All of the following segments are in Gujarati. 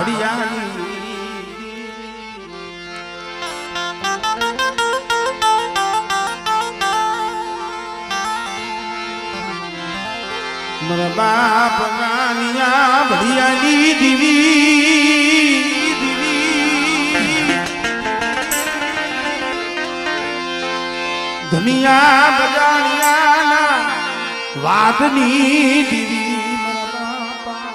ભડિયાની મારા બાપ નાનિયા ભડિયાની દીવી ધનિયા બજાણિયાના વાતની દીવી મારા બાપા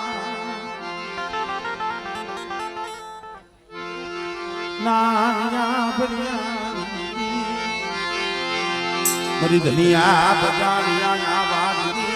નાનિયા ભડિયાની મારી ધનિયા બજાણિયાના વાતની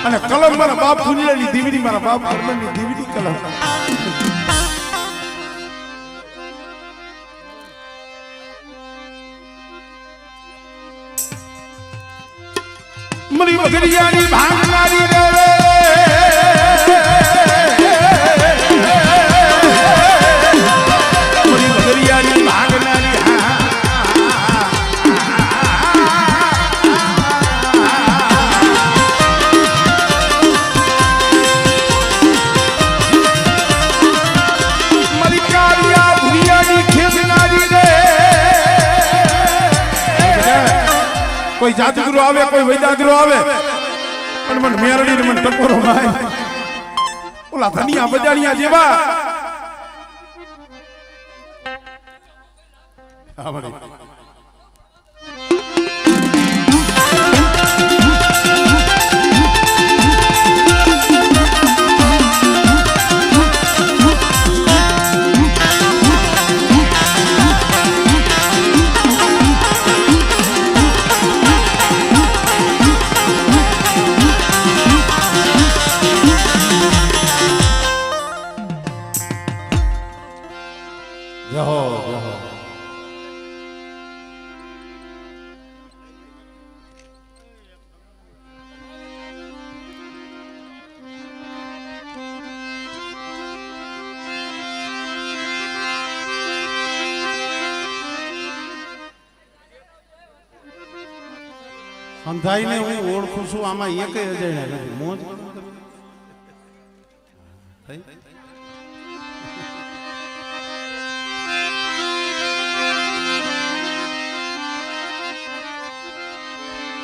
અને કલમ મારા બાપ ફૂલેલી દીવડી મારા બાપ હરમનની દીવડી કલમ મરી વગરિયાની ભાંગનારી રે મરી વગરિયાની ભાંગનારી મરી કારિયા ભુરિયાની ખેસનારી રે કોઈ જાદુગરો આવે કોઈ વૈદાગરો આવે પણ મને મેરડી ને મને ટકોરો માય ઓલા ધનિયા બજાણિયા જેવા અંધાઈને હું ઓળખું છું આમાં એક અજાણ્યા નથી મોજ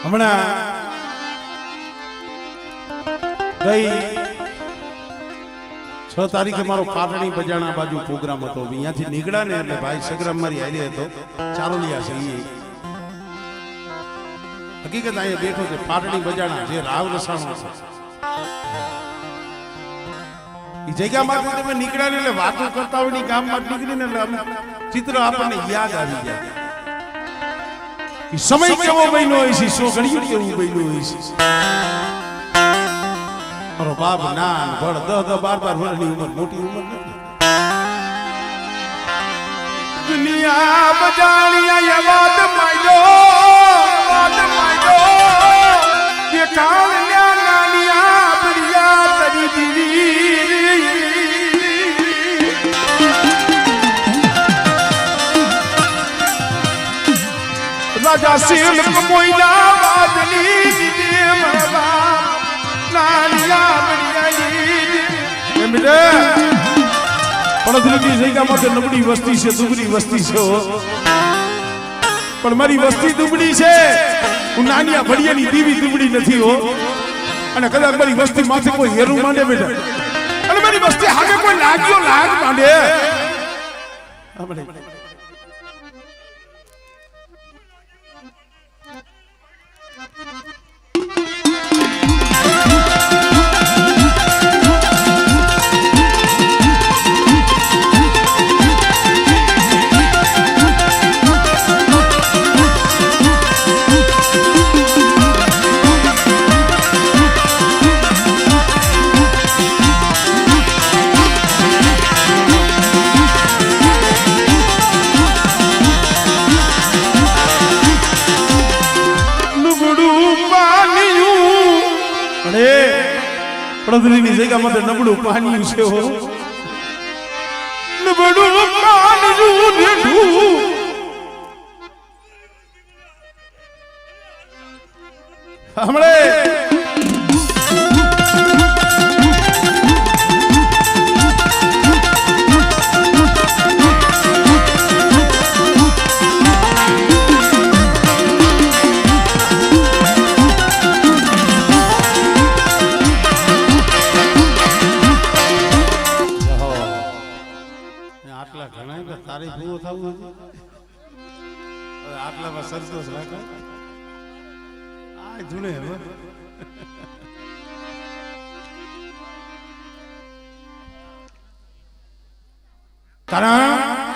હમણાં ગઈ 6 તારીખે મારો પાટણી બજાણા બાજુ પ્રોગ્રામ હતો અહીંયાથી નીકળ્યા ને એટલે ભાઈ સગ્રામ મારી હારે હતો ચારોલિયા છે એ હકીકત અહીંયા બેઠો છે પાટણી બજાણા જે રાવ રસાણો છે એ જગ્યામાંથી તમે નીકળ્યા ને એટલે વાતો કરતા હોય ગામમાં નીકળીને એટલે ચિત્ર આપણને યાદ આવી જાય સમય કેવો બન્યો હોય છે સો ઘડિયું કેવું બન્યું હોય છે મારો બાપ નાન ભળ 10-12 વર્ષની ઉંમર મોટી ઉંમર નથી દુનિયા બજાણિયા વાત માયો કે કાલ નાનિયા બરિયા તરી દીવી રાજા શીલ કમોઈના વાદની દીદી મારા નાનિયા બરિયાની એમડે પડદલની જગ્યામાં તો નબળી વસ્તી છે દુબળી વસ્તી છે પણ મારી વસ્તી દુબળી છે હું નાનિયા ભડિયાની દીવી દુબળી નથી હો અને કદાચ મારી વસ્તી માથે કોઈ હેરું માંડે બેટા અને મારી વસ્તી હાકે કોઈ લાગ્યો લાગ માંડે આપણે અરે પડદરીની જગ્યામાં તો નબળું પાણી છે હો, નબળું પાણી ઢૂંઢું હમણે આટલા ઘણા તારી પૂરો થવું આટલામાં સંતોષ રાખે આ જુને હવે કારણ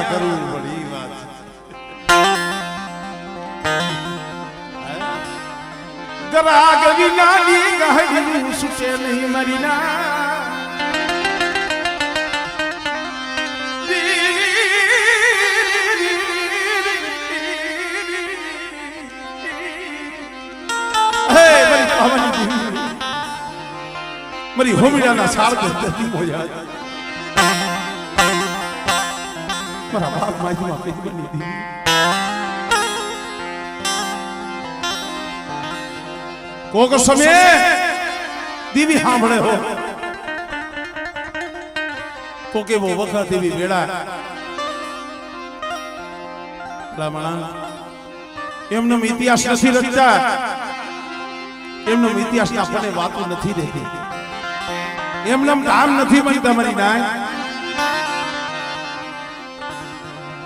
કરવું પડી વાત ગરાગ વિનાની ગહડું સુટે નહીં મરીના મરી હોમિયાના સાળ ગતિ મોયા મારા બાપ માજીમાં પેજ બની હતી કોક સમય દીવી સાંભળે હો કોકે વો વખત એવી વેળા બ્રાહ્મણા એમનો ઇતિહાસ નથી રચતા એમનો ઇતિહાસ આપણને વાતો નથી દેતી એમનો કામ નથી બનતા મારી નાય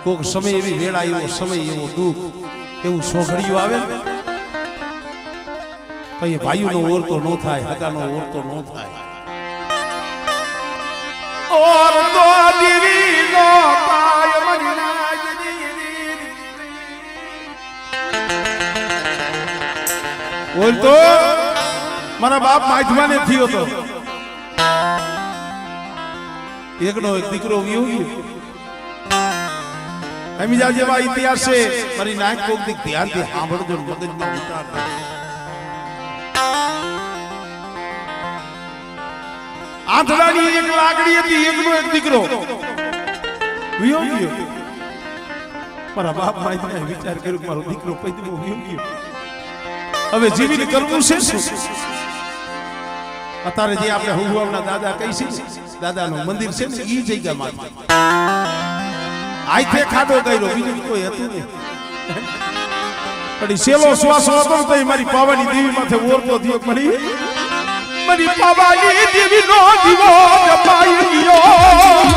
કોક સમય એવી વેળા એવો સમય એવો દુઃખ એવું સોઘડિયું આવે પછી ભાઈઓનો ઓરતો ન થાય હગાનો ઓરતો ન થાય ઓરતો દીવીનો પાય મરીના ઓરતો મારા બાપ માધમાને થયો તો એકનો એક દીકરો ગયો હમીજા જેવા ઇતિહાસ છે મારી નાક કોક દીક ધ્યાનથી સાંભળજો મગજમાં ઉતારજો આંધળાની એક લાકડી હતી એકનો એક દીકરો વિયો ગયો મારા બાપ માએ વિચાર કર્યો કે મારો દીકરો પૈદમો વિયો ગયો હવે જીવીને કરવું છે શું અત્યારે જે આપણે હુવાના દાદા કહી છે દાદાનું મંદિર છે ને ઈ જગ્યામાં આઈથે ખાડો કર્યો બીજું કોઈ હતું નહીં પણ સેલો શ્વાસ હતો તો મારી પાવાની દેવી માથે ઓરતો થયો મારી પાવાની દેવી નો દીવો જપાઈ ગયો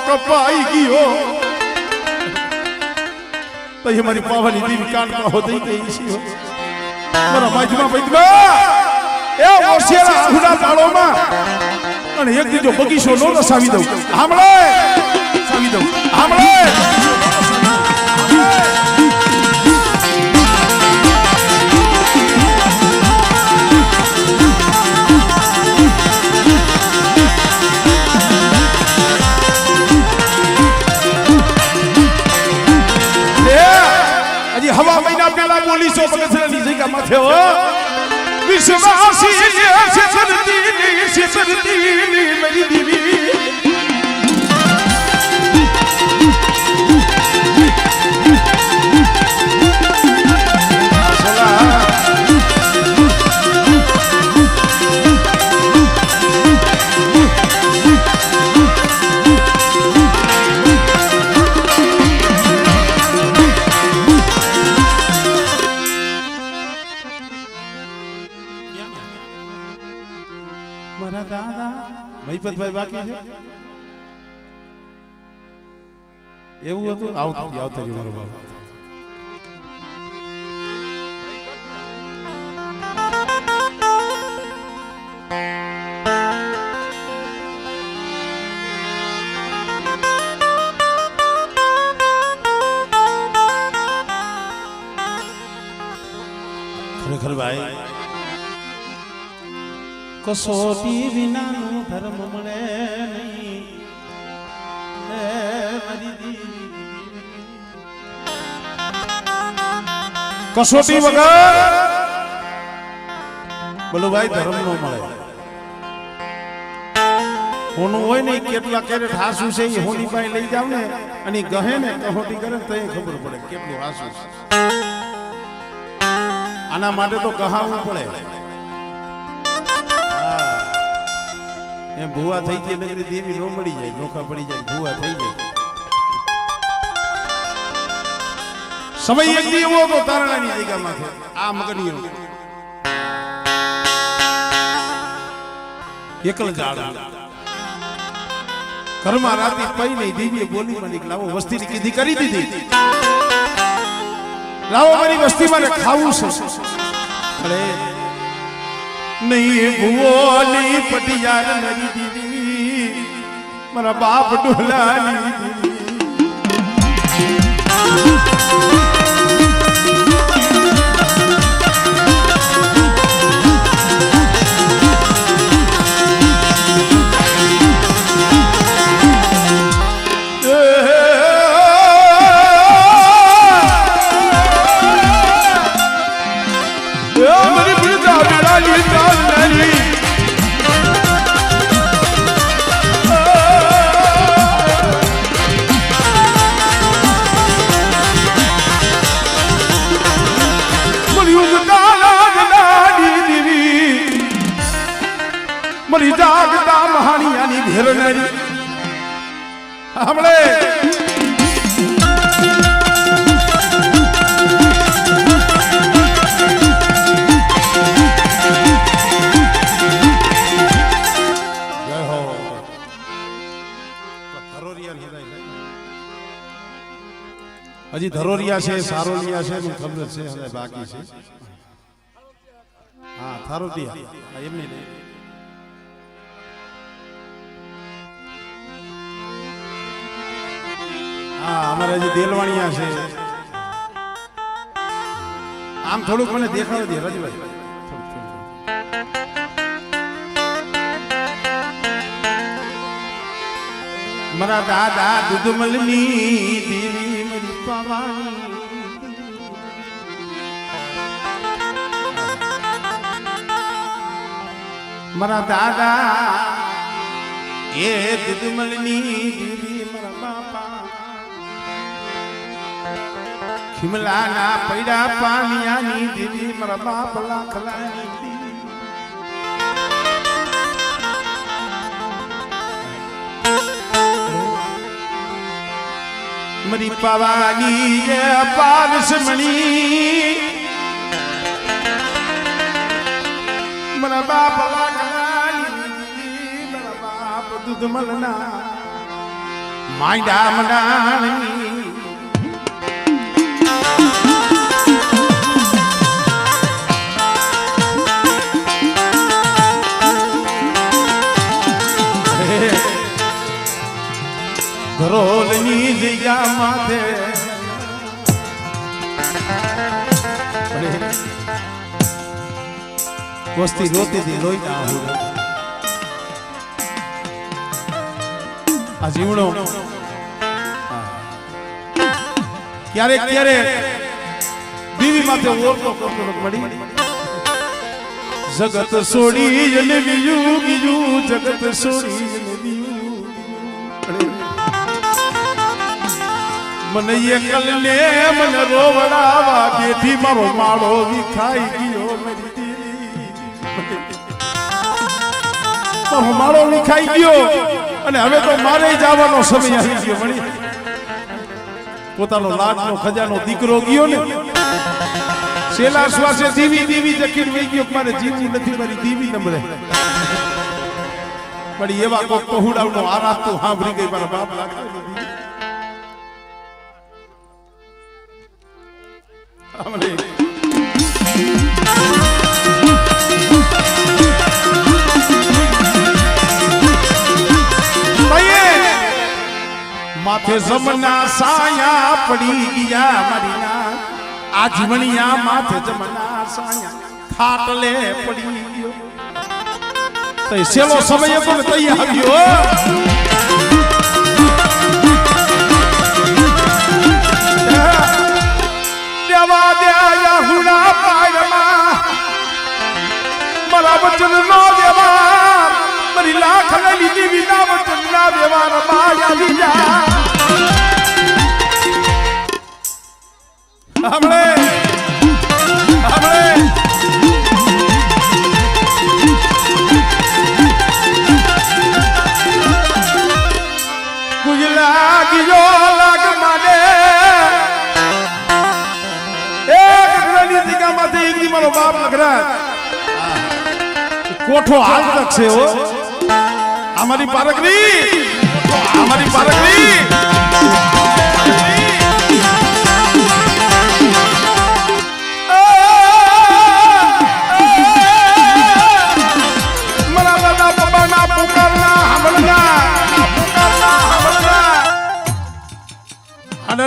કપાઈ ગયો તો એ મારી પાવાની દેવી કાનમાં હો દઈ ગઈ છે મારા માજમાં પૈદમાં એ ઓશિયારા આહુડા તાળોમાં અને એક દીજો બગીચો નો રસાવી દઉં સાંભળે સાવી દઉં સાંભળે હવા મહિના પહેલા બોલીસો બગસરાની જગ્યા માથે હો વિશ્વાસી શેતરતી મારી દેવી મારા દાદા મહિપતભાઈ બાકી છે એવું હતું આવતા મારો બાપ ખરેખર ભાઈ કસોટી વિનાનું ધર્મ મળે નહીં કસોટી વગર બોલો ભાઈ ધર્મ નો મળે હોનું હોય ને કેટલા કેરેટ હાસુ છે એ હોની પાસે લઈ જાવ ને અને ગહે ને કસોટી કરે તો એ ખબર પડે કેટલું હાસુ છે આના માટે તો કહાવું પડે એમ ભૂવા થઈ જાય નગરી દેવી નો મળી જાય નોખા પડી જાય ભૂવા થઈ જાય સમય એક દી એવો હતો તારણાની જગ્યામાં છે આ મગનીઓ એકલ ઝાડ ઘરમાં રાતી પઈ નહીં દીવીએ બોલી મને લાવો વસ્તીની કીધી કરી દીધી લાવો મારી વસ્તી મારે ખાવું છે અરે નહીં ભૂવોલી પટિયાર મારી દીદી મારા બાપ ડોલાની મરી જાગતા મહાણિયાની ઘેરનારી હમણે હજી ધરોરિયા છે સારોલિયા છે ખબર છે હવે બાકી છે હા થારોટિયા એમની હા અમારે હજી દેલવાણિયા છે આમ થોડુંક મને દેખાડો દે રજભાઈ મારા દાદા દુધમલની દેવી મારી પાવાની મારા દાદા એ દુધમલની દેવી મારા બાપા ખિમલાના પૈડા પામિયાની દેવી મારા બાપ લાખલાની મરી પાવાની એ પારસમણી મારા બાપ લાખલાની મારા બાપ દુધમલના માયડા મડાણી ધરોલની જગ્યા માથે વસ્તી રોતી હતી લોહી ના હું આ જીવણો ક્યારેક ક્યારેક દીવી માથે ઓરતો કરતો મળી જગત છોડી અને બીજું બીજું જગત છોડી અને બીજું મને એકલ ને મને રોવડાવા બેઠી મારો માળો વિખાઈ ગયો મારો માળો વિખાઈ ગયો અને હવે તો મારે જવાનો સમય આવી ગયો મળી પોતાનો લાડનો ખજાનો દીકરો ગયો ને છેલ્લા શ્વાસે દીવી દીવી જખીર વહી ગયો મારે જીવવું નથી મારી દીવી નમળે પણ એવા કોઈ પહોળાવનો આરાસ તો સાંભળી ગઈ મારા બાપ લાગે માથે જમના સાયા પડી ગયા મારી ના આ જીવણિયા માથે જમના સાયા ખાટલે પડી ગયો તો સેલો સમય પણ તઈ આવ્યો દેવા દેયા હુડા પાયમાં મારા વચન નો દેવા મારી લાખ લીધી વિના વચન ના વ્યવહાર માયા લીધા હમણે ગુજલા ગયો લાગ માને એક ગલી દિગામાંથી એક દી મારો બાપ લગરા કોઠો હાલ તક છે હો અમારી પારકરી મારા દાદા બાબાના પુકારના હમલના અને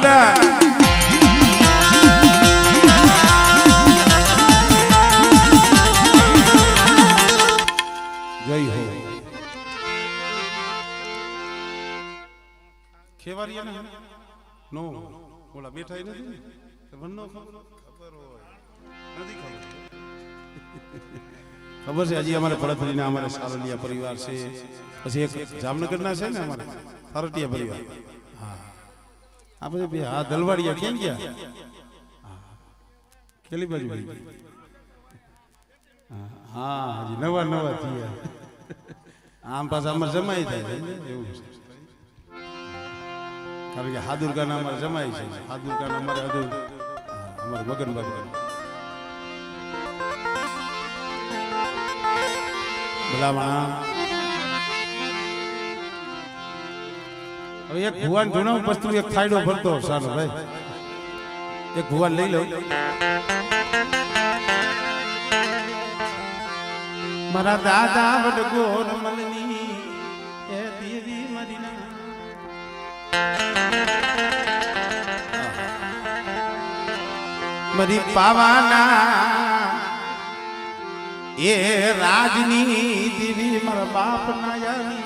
જય હો ખેવારિયા નો ઓલા બેઠા નથી ને વનનો ખબર હોય નથી ખબર છે હજી અમારે પડતરીના અમારે સારલિયા પરિવાર છે પછી એક જામનગરના છે ને અમારે સારટિયા પરિવાર હા આ પછી હા દલવાડિયા કેમ ગયા કેલી બાજુ હા હજી નવા થયા આમ પાછા અમારે જમાઈ થાય એવું છે કારણ કે હાદુરગાના અમારે જમાય છે હાદુરગાના અમારે અમારે મગન ભલામણ હવે એક ભુવાન ધૂણાવ પસ્તુ એક થાયડો ભરતો સારો ભાઈ એક ભુવાન લઈ લો મારા દાદા વડગોર મલની એ દેવી મરીના મરી પાવાના એ રાજની દેવી મારા બાપ નાયાની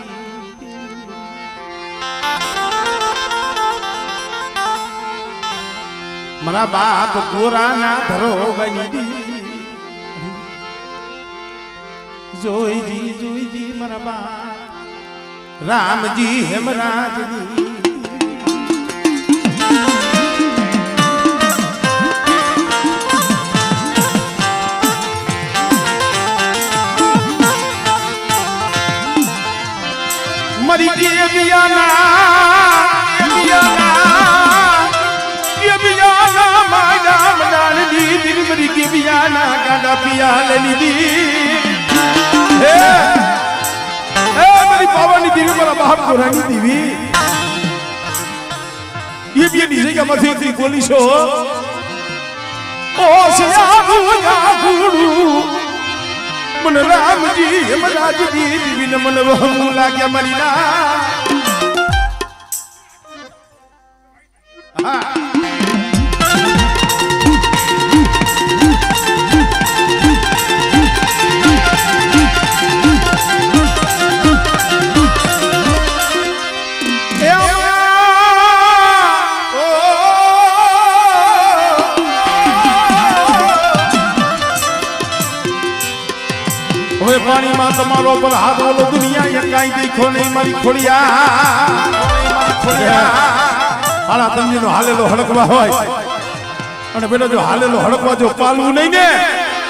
મારા બાપ ગોરાના ધરો બની જોઈજી મારા બાપ રામજી હેમરાજની મરી ગયે બિયાના માડા મડાણ દી મરી ગયે બિયાના ગાડા પિયા લીધી હે मेरी पावानी देवी मेरा बाप को रानी देवी ये भी नीचे का मथे की गोली शो ओ से आगू मन राम जी यमराज देवी न मन वहमू लाग्या मरीना पानी मां तमारो पर हाथ बोलो दुनिया ये काई देखो नहीं मारी खोड़िया हाला तमनी नो हालेलो हड़कवा होय અને બેટો જો હાલેલો હડકવા જો પાલવું નહીં ને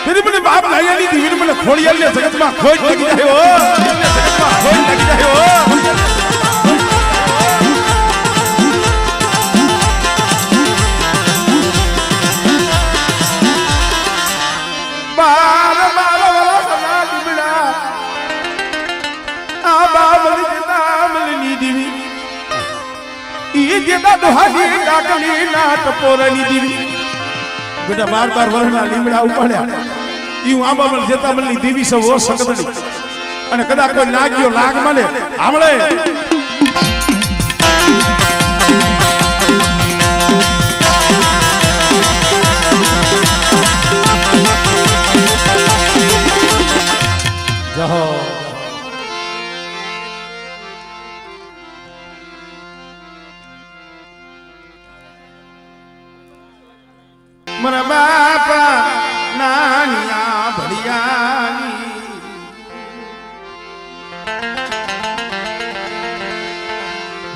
તેની મને બાપ લાયાની દીવીને મને ખોડિયાલને જગતમાં ખોજ લાગી જાય જગતમાં ખોજ લાગી જાય બાર બાર વાલા સના દીબડા આ દેતા દોહાની ડાકણી ના ટપોરની દીવી બેટા 12 વર્ષના લીમડા ઉપાડ્યા ઈ હું આંબામાં જતા મલની દેવી સૌ સકદડી અને કદાચ કોઈ લાગ્યો લાગ મળે આમળે જહો મારા બાપા નાનિયા ભડિયાની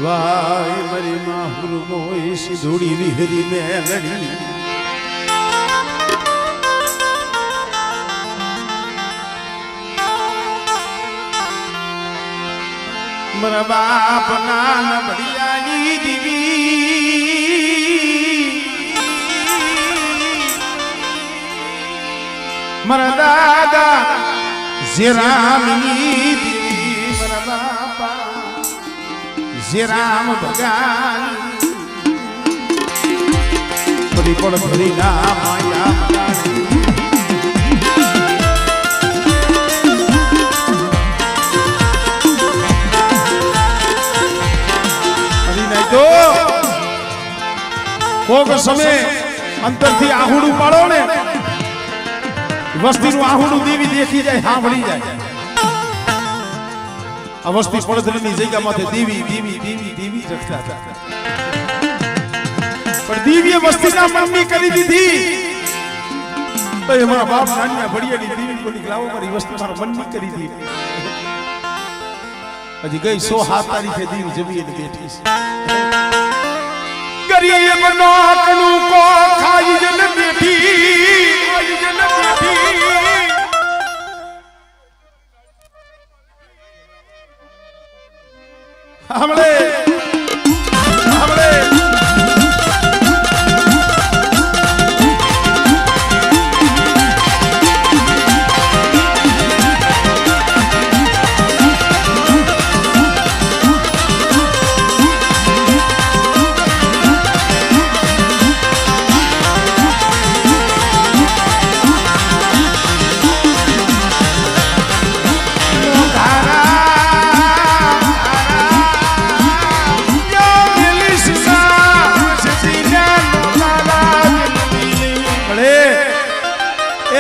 વાય મારી માહુર મોય સિધોડી વિહરી મેલડી મારા બાપ નાન ભડિયાની દીવી મારા દાદા જેરામની દીવી મારા બાપા જેરામ ભગવાન પડી પડ ભરી ના માયા તો કોક સમય અંતરથી આહુડું પાડો ને વસ્તીનું આહુડું દેવી દેખી જાય સાંભળી જાય આ વસ્તી પડધરીની જગ્યામાંથી દેવી દેવી દેવી દેવી જગતા હતા પણ દેવીએ વસ્તીના મનની કરી દીધી તો એ મારા બાપ નાનિયા ભડિયાની દેવી બોલી લાવો મારી વસ્તી મારા મનની કરી દીધી હજી ગઈ 107 તારીખે દેવી જમીને બેઠી છે ગરીબ નોકનું કો ખાઈ જન બેઠી हमले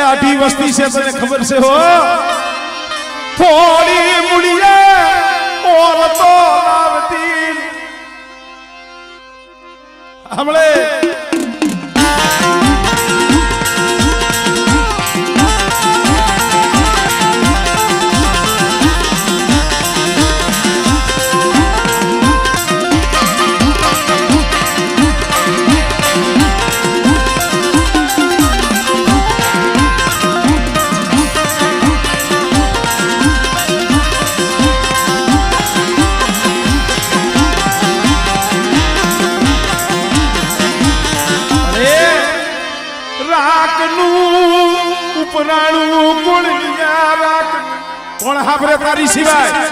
आधी वस्ती से तने खबर से हो थोड़ी मुड़िया और तो लावती हमले ઉપરાણું કોણ રાખ કોણ હાભરે તારી સિવાય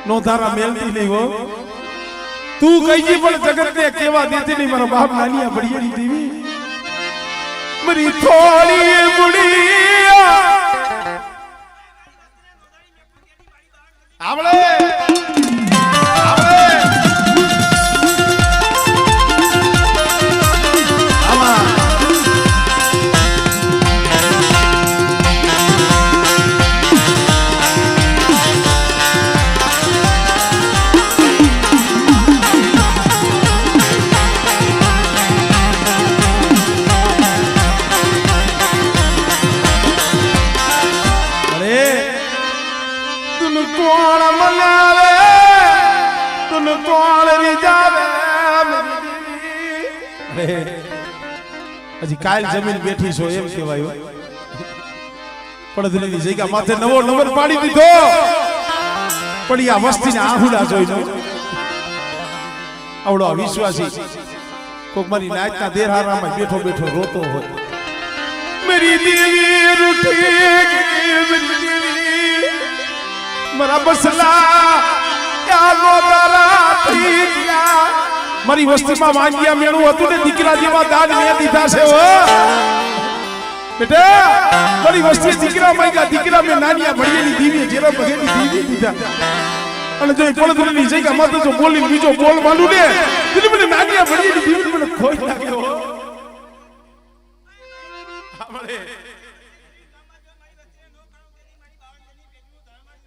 नो धारा मेलती नहीं वो तू कही पण जगत ने केवा देती नहीं मारा बाप नानिया बढ़िया देवी मरी थोड़ी मुड़िया आवले को હજી કાલ જમીન બેઠી છો એમ કહેવાય પડદરીની જગ્યા માથે નવો નંબર પાડી દીધો પણ આ વસ્તીને આહુડા જોઈનો આવડો વિશ્વાસી કોક મારી નાચના દેરહારામાં બેઠો બેઠો રોતો હોય मेरी देवी रूठी मरा बसला क्या लोदारा थी क्या मारी वस्तीમાં માંગ્યા મેણું હતું ને દીકરા જેવા દાન મે દીધા છે ઓ બેટા મારી વસ્તી દીકરા માંગ્યા દીકરા મે નાનિયા ભળીની દીવી જેરા બગેની દીવી દીધા અને જો પડદરીની જગ્યા માં તો બોલી બીજો બોલ માંડું ને એટલે મને નાનિયા ભળીની દીવી મને ખોઈ લાગ્યો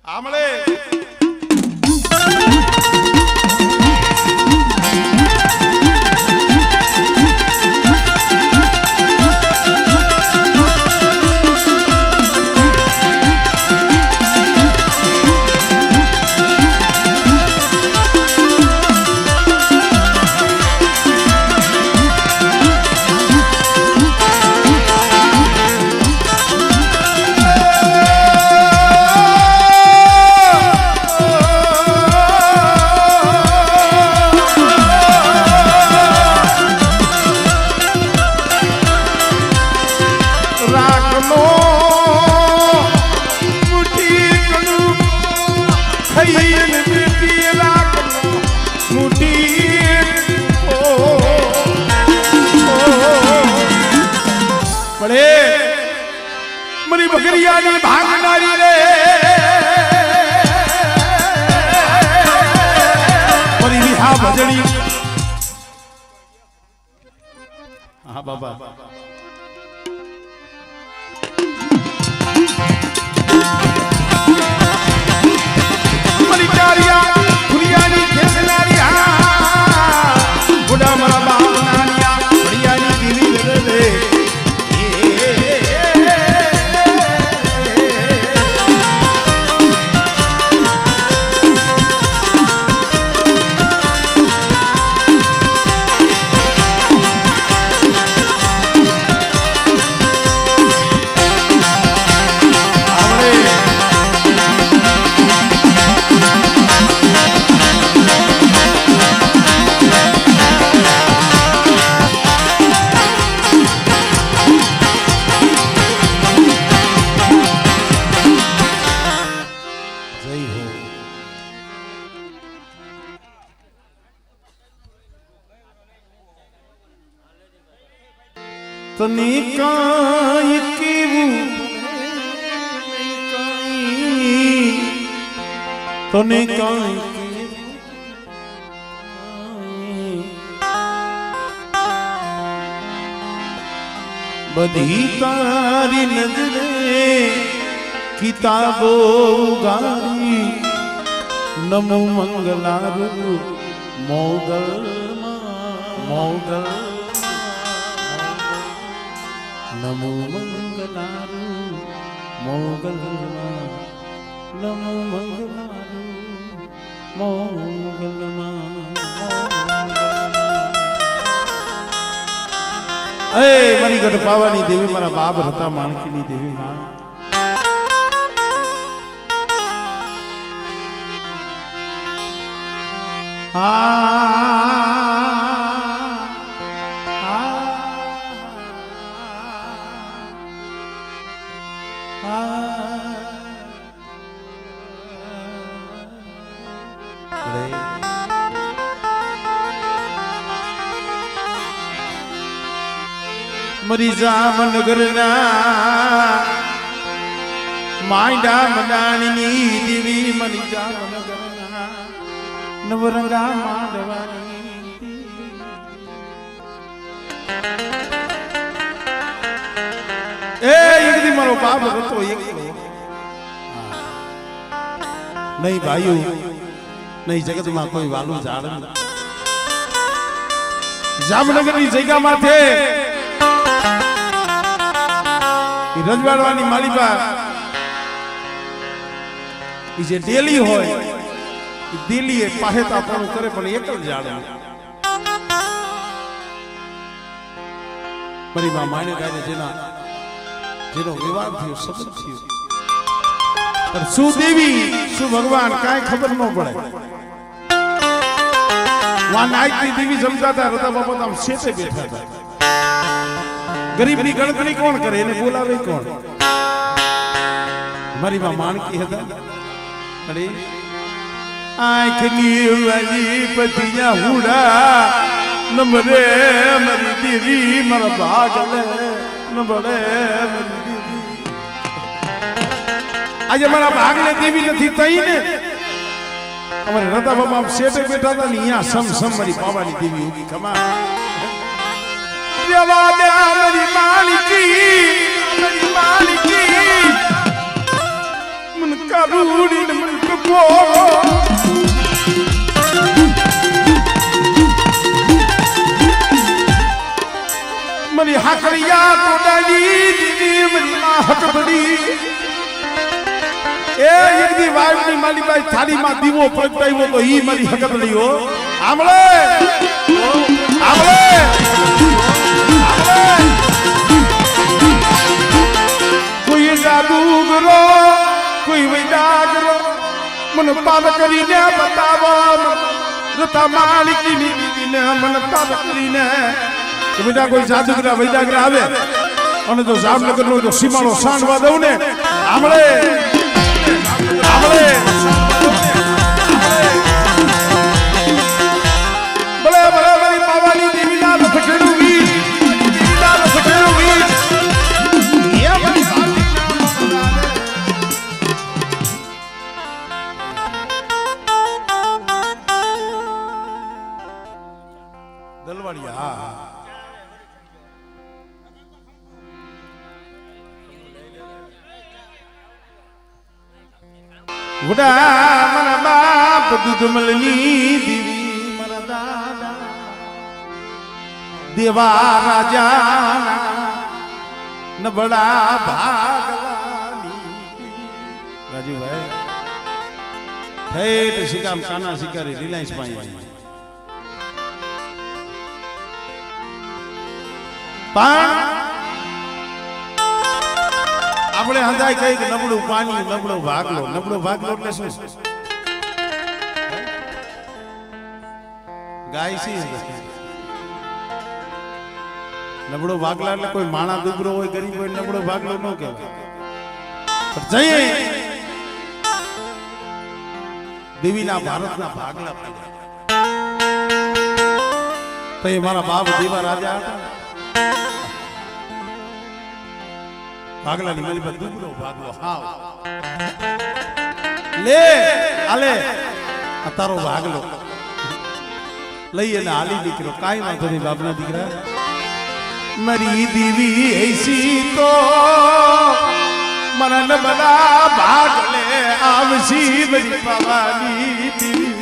આમળે मरी बकरियानी भागनारी रे मरी विहा भजड़ी हाँ बाबा मरी चारिया खुलियानी खेसनारी हाँ बुढ़ा मरा बाप नानिया बढ़ियानी दीवी रे तने काई केवू तने काई बधी तारी नजरे किताबो गारी नमो मंगलारू मोगल मोगल नमो मंगलारू मोगल नमो मंगलारू मोगल ए मारी गढ़ पावानी देवी मारा बाप रता माणकीनी देवी मां मरी जामनगरना मांडा मडाणी देवी मरी जामनगरना नवरंगा मांडवानी ए एक दी मारो बाप रतो एक नहीं भाइयों नहीं जगत में कोई वालू जाड़ जामनगर की जगह माथे रजवाड़वानी मालिबा जे डेली होय दिल्ली पाहेता पण करे पण एकल जाड़ મારી માં માને ગાયને જેનો વિવાદ થયો સબંધ થયો પણ શું દેવી શું ભગવાન કાંઈ ખબર ન પડે વા નાયકની દેવી જમતા હતા બાપા આમ શેતે બેઠા હતા ગરીબની ગણતરી કોણ કરે એને બોલાવે કોણ મારી માં માણકી હતા અરે આંખની વાલી પતિયા હુડા નમરે મારી દેવી મારા ભાગલે નમરે મારી દેવી આજે મારા ભાગલે દેવી નથી તઈ ને અમારે રતા બાબા શેઠે બેઠા હતા ને અહીંયા સમ મારી પાવાની દેવી ઉગી ખમા દેવા દે મારી માલિકી મન કરુડી ને મન કપો મરી હાકરિયા તોડાલી દીદી મરી માં હકબડી એ એકદી વાવની માલીબાઈ થાળીમાં દીવો પ્રગટાવ્યો તો ઈ મારી હકબડી હો આમળે કોઈ જાદુગરો કોઈ વૈદાગરો મને પાદ કરીને બતાવો રતા માલિકીની દીદીને મને પાદ કરીને બેટા કોઈ જાદુગરા વૈદાગરા આવે અને જો જામનગર નો જો સીમાડો સાંડવા દઉં ને આમળે ભલે ભલે મારી પાવાની દેવીના રસખેડું વીર દેવીના રસખેડું વીર એ મારી દલવાડિયા વડા મારા બાપ દુધમલની દેવી મારા દાદા દેવા રાજા નબળા ભાગલાની રાજુભાઈ ઠેઠ શિકામ કાના શિકારી રિલાયન્સ પાઈ આપણે હંધાય કઈ કે નબળું પાણી નબળો ભાગલો એટલે શું ગાય છે નબળો ભાગલા એટલે કોઈ માણા દુબળો હોય ગરીબ હોય નબળો ભાગલો ન કહેવાય જઈએ દેવીના ભારતના ભાગલા તો એ મારા બાપ દેવા રાજા હતા ભાગલાની મારી પર દુબળો ભાગલો હાવ લે આલે આ તારો ભાગલો લઈ એને હાલી દીકરો કાઈ વાંધો નહીં બાપના દીકરા મારી દેવી એસી તો મરણ બના ભાગલે આવસી મારી પાવાની દેવી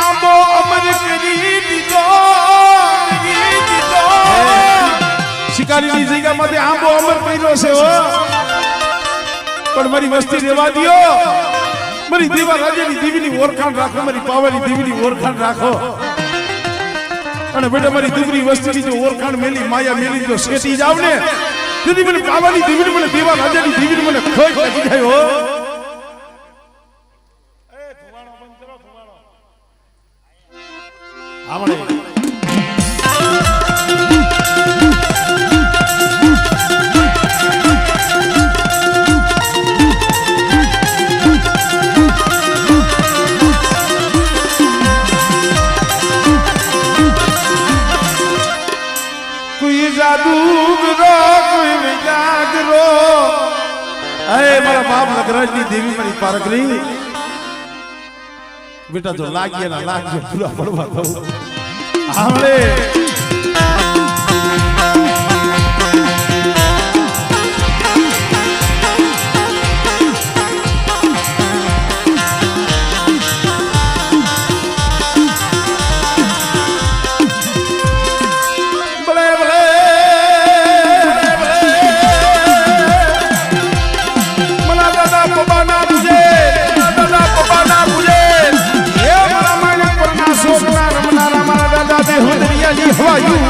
આંબો અમર કરી દીધો શિકારીની જગ્યામાંથી આંબો અમર કર્યો છે પણ મારી વસ્તી રહેવા દ્યો મારી દેવા રાજ્યની દેવીની ઓળખાણ રાખો મારી પાવાની દેવીની ઓળખાણ રાખો અને બેટા મારી દુબરી વસ્તીની જો ઓળખાણ મેલી માયા મેલી જો શેટી જાવ ને તેથી મને પાવાની દેવીની મને દેવા રાજ્યની દેવીની મને ખોઈ લાગી જાય હો આમળે કોઈ જાદુગરો કોઈ વિજાગરો અરે મારા બાપ નગરાજની દેવી મારી પારકરી બેટા જો લાગીએ ના લાગજો પૂરા પડવા દઉં આમળે મના દાદા પપ્પા ના દરિયાની હવાયું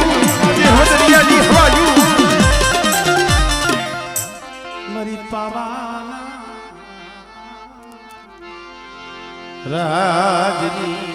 આજે હો દરિયાની હવાયું મારી પાવાના રાજની